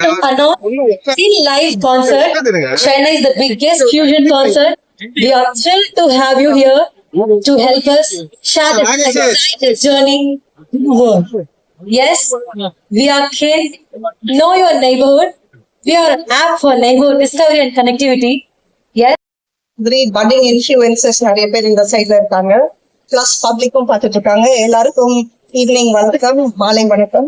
to announce in live concert. Chennai is the biggest fusion concert. We are thrilled to have you here to help us share this exciting journey in the world. Yes, we are Kin. Know your neighborhood. We are an app for neighborhood discovery and connectivity. Yes. Putting influencers நிறைய பேர் இந்த சைட்ல இருக்காங்க. Plus பப்ளிக்கும் பார்த்துட்டு இருக்காங்க. எல்லாருக்கும் evening வணக்கம், மாலை வணக்கம்.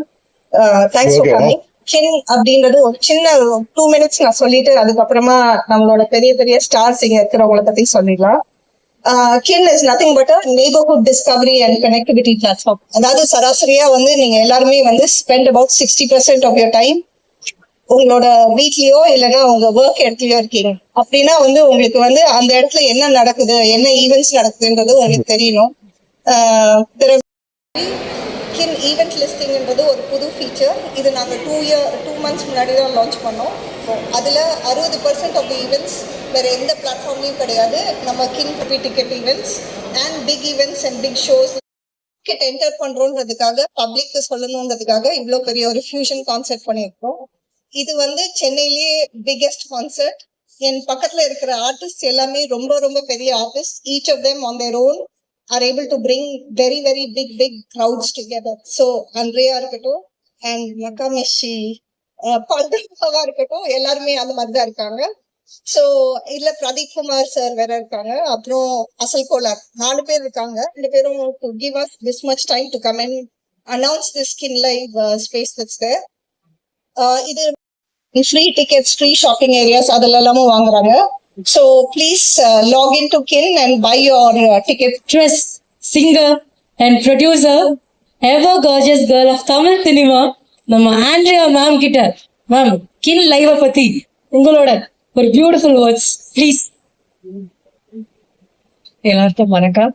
Thanks for coming. கின் அப்படின்றது ஒரு சின்ன 2 minutes நான் சொல்லிட்டு அதுக்கப்புறமா நம்மளோட பெரிய பெரிய ஸ்டார்ஸ் இங்க இருக்கிறவங்கள பத்தி சொல்லிடலாம். Kin is nothing but a neighbourhood discovery and connectivity platform. அதாவது சராசரியா வந்து நீங்க எல்லாருமே வந்து spend about 60% of your time உங்களோட வீட்லயோ இல்லைன்னா உங்க ஒர்க் இடத்துலயோ இருக்கீங்க அப்படின்னா வந்து உங்களுக்கு வந்து அந்த இடத்துல என்ன நடக்குது, என்ன ஈவெண்ட்ஸ் நடக்குதுன்றது உங்களுக்கு தெரியணும். கின் ஈவெண்ட் லிஸ்டிங்ன்றது ஒரு புது ஃபீச்சர். இது நாங்கள் 2 months முன்னாடி தான் லான்ச் பண்ணோம். அதில் 60% ஆஃப் த ஈவெண்ட்ஸ் வேறு எந்த பிளாட்ஃபார்ம்லையும் கிடையாது. நம்ம கின் ticket events and big events and big shows ticket enter பண்ணுறோன்றதுக்காக பப்ளிக்கு சொல்லணுன்றதுக்காக இவ்வளோ பெரிய ஒரு ஃபியூஷன் கான்செப்ட் பண்ணியிருக்கோம். இது வந்து சென்னையிலேயே பிக்கெஸ்ட் கான்சர்ட். என் பக்கத்துல இருக்கிற ஆர்டிஸ்ட் எல்லாமே ரொம்ப ரொம்ப பெரிய artist. Each of them on their own are able to bring very very big crowds together. So Andrea இருக்கட்டும் and Nakamishi பல்தவா இருக்கட்டும் எல்லாருமே அந்த மாதிரி தான் இருக்காங்க. ஸோ இதுல பிரதீப் குமார் சார் வேற இருக்காங்க, அப்புறம் அசல் கோலார் 4 பேர் இருக்காங்க. 2 பேரும் to give us this much time to come and announce this Kin Live space that's there. இது free tickets, free shopping areas அதெல்லாமும் வாங்குறாங்க. So please log into Kin and buy your ticket. Actress, singer and producer, ever gorgeous girl of Tamil cinema, நம்ம Andrea ma'am கிட்ட, ma'am கின் லைவ பத்தி உங்களோட ஒரு beautiful words please. எல்லாருக்கும் வணக்கம்.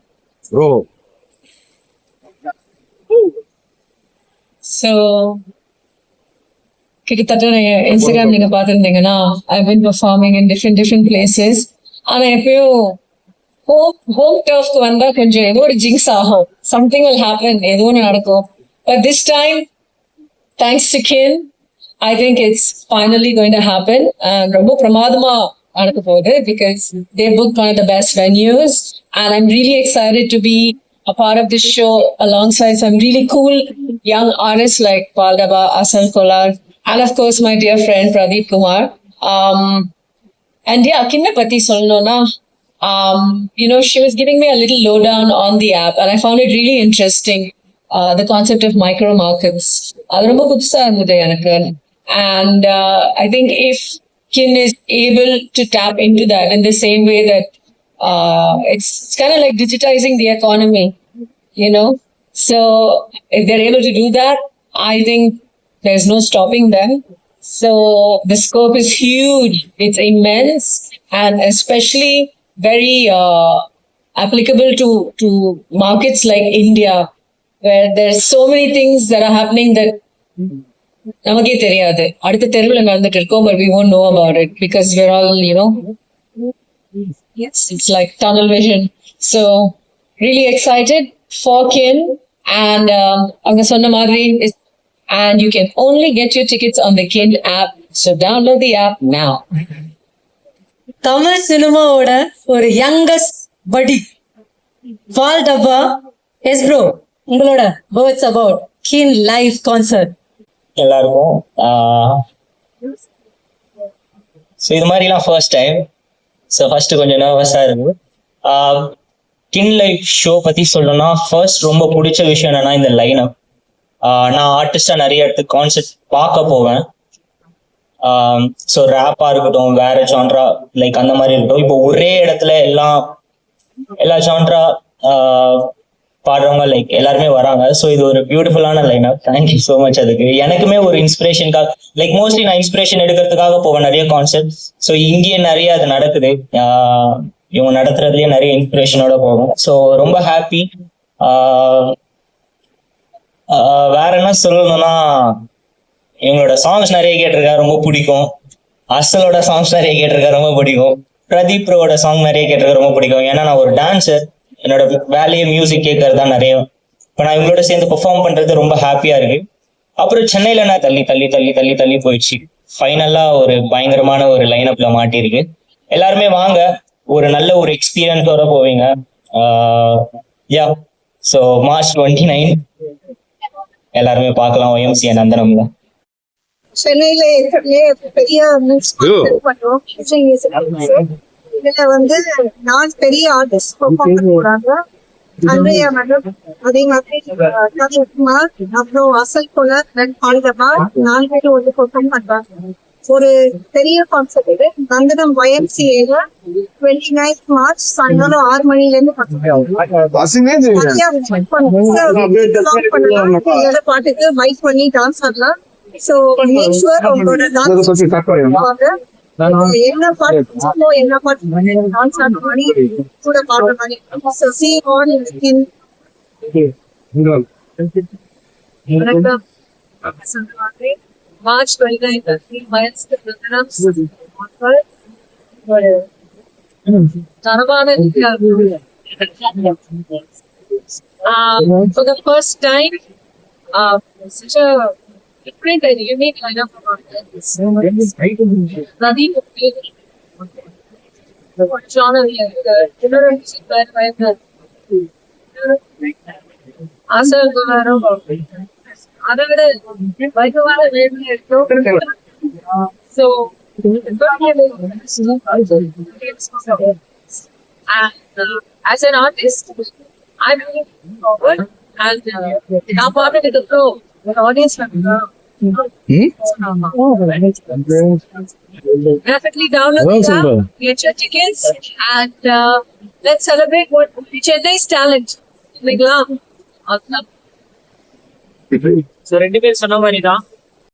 ஸோ கிட்டத்தட்ட இன்ஸ்டாகிராம் நீங்க பாத்துருந்தீங்கன்னா I've been performing in different places. ஆனா எப்பயும் ஹோம் டர்ஃப்க்கு வந்தா கொஞ்சம் ஏதோ ஒரு ஜிங்ஸ் ஆகும், சம்திங் will happen, ஏதோ ஒன்று நடக்கும். But this time, thanks to Kin, I think it's finally going to happen. And ரொம்ப பிரமாதமா நடக்க போகுது because they booked one of the best venues and I'm really excited to be a part of this show alongside some really cool young artists like Paldaba, Asal Kolar, and of course my dear friend Pradeep Kumar. And yeah, Kinna pati solnona, you know, she was giving me a little lowdown on the app and I found it really interesting, the concept of micro markets. Adu romba pudhusa irundhudu enakku. And I think if Kin is able to tap into that in the same way that it's kind of like digitizing the economy, you know. So if they're able to do that, I think there's no stopping them. So the scope is huge. It's immense and especially very applicable to markets like India, where there's so many things that are happening that நமக்கே தெரியாது. அடுத்த தெருவில் நடந்துட்டு இருக்கோம், but we won't know about it because we're all, you know, yes, it's like tunnel vision. So really excited for Kin and அவங்க சொன்ன மாதிரி and you can only get your tickets on the Kin app, so download the app now. Tamil சினிமாவோட ஒரு youngest படி Paal Dabba, S bro, உங்களோட words about Kin live concert. எல்லாருக்கும் so இது மாதிரிலாம் ஃபர்ஸ்ட் டைம். ஸோ ஃபர்ஸ்ட் கொஞ்சம் நர்வஸாக இருக்குது. Kin லைவ் ஷோ பற்றி சொல்லணும்னா ஃபர்ஸ்ட் ரொம்ப பிடிச்ச விஷயம் என்னன்னா இந்த லைனப். நான் ஆர்டிஸ்டாக நிறைய இடத்துக்கு கான்சர்ட் பார்க்க போவேன். ஸோ ரேப்பாக இருக்கட்டும், வேற ஜான்ரா லைக் அந்த மாதிரி இருக்கட்டும். இப்போ ஒரே இடத்துல எல்லா ஜான்ரா பாடுறவங்க லைக் எல்லாருமே வராங்க. ஸோ இது ஒரு பியூட்டிஃபுல்லான லைனப். Thank you so much. அதுக்கு எனக்குமே ஒரு இன்ஸ்பிரேஷனுக்காக லைக் மோஸ்ட்லி நான் இன்ஸ்பிரேஷன் எடுக்கிறதுக்காக போவேன் நிறைய கான்சர்ட். ஸோ இங்கேயே நிறைய அது நடக்குது. இவங்க நடத்துறதுலயே நிறைய இன்ஸ்பிரேஷனோட போவேன். ஸோ ரொம்ப ஹாப்பி. வேற என்ன சொல்லணும்னா இவங்களோட சாங்ஸ் நிறைய கேட்டிருக்கேன், ரொம்ப பிடிக்கும். அசலோட சாங்ஸ் நிறைய கேட்டிருக்கேன், ரொம்ப பிடிக்கும். பிரதீப் ப்ரோட சாங் நிறைய கேட்டிருக்கேன், ரொம்ப பிடிக்கும். ஏன்னா நான் ஒரு டான்ஸர், என்னோட வேலையை மியூசிக் கேட்கறது தான் நிறைய. இப்போ நான் இவங்களோட சேர்ந்து பெர்ஃபார்ம் பண்றது ரொம்ப ஹாப்பியா இருக்கு. அப்புறம் சென்னையில நான் தள்ளி தள்ளி தள்ளி தள்ளி தள்ளி போயிடுச்சு. ஃபைனலா ஒரு பயங்கரமான ஒரு லைனப்ல மாட்டிருக்கு. எல்லாருமே வாங்க, ஒரு நல்ல ஒரு எக்ஸ்பீரியன்ஸோட போவீங்க. யா ஸோ March 29 எல்லாருமே பார்க்கலாம் OMC நந்தனம்ல. சென்னையில ஏற்கனவே பெரிய மிக்ஸ் பண்றோம். இதுல வந்து 4 பெரிய ஆர்டிஸ்ட் பெர்ஃபார்ம் போறாங்க. அன்றைய மேடம், அதே மாதிரி குமார், அப்புறம் அசல் கொலர், ஹாலிதபாத் 4 பேரும் வந்து பெர்ஃபார்ம் பண்றாங்க. ஒரு பெரிய கான்செப்ட் நந்தனம் YMCA 29 மார்ச் சாயங்காலம் 6 மணில இருந்து பாட்டுக்கு பைக் பண்ணி டான்ஸ் ஆடலாம். சோ மேக் ஷூர் உங்களோட டான்ஸ் என்ன பாட்டு என்ன பாட்டு டான்ஸ் ஆடுற மாதிரி கூட பாடுற மாதிரி. So see you all in March 29th, 3 miles to Nandana. For the first time, such a different and unique lineup of artists. Nadeem genre general music by the Asal Gularo. அதை விட வைகவான வேலையில இருக்கோம். So as an artist, I'm looking forward and நான் பாட்டுக்கு அப்புறம் ஒரு audience definitely download the app, get your tickets and let's celebrate what Chennai's talent. So 2 பேர் சொன்ன மாதிரி தான்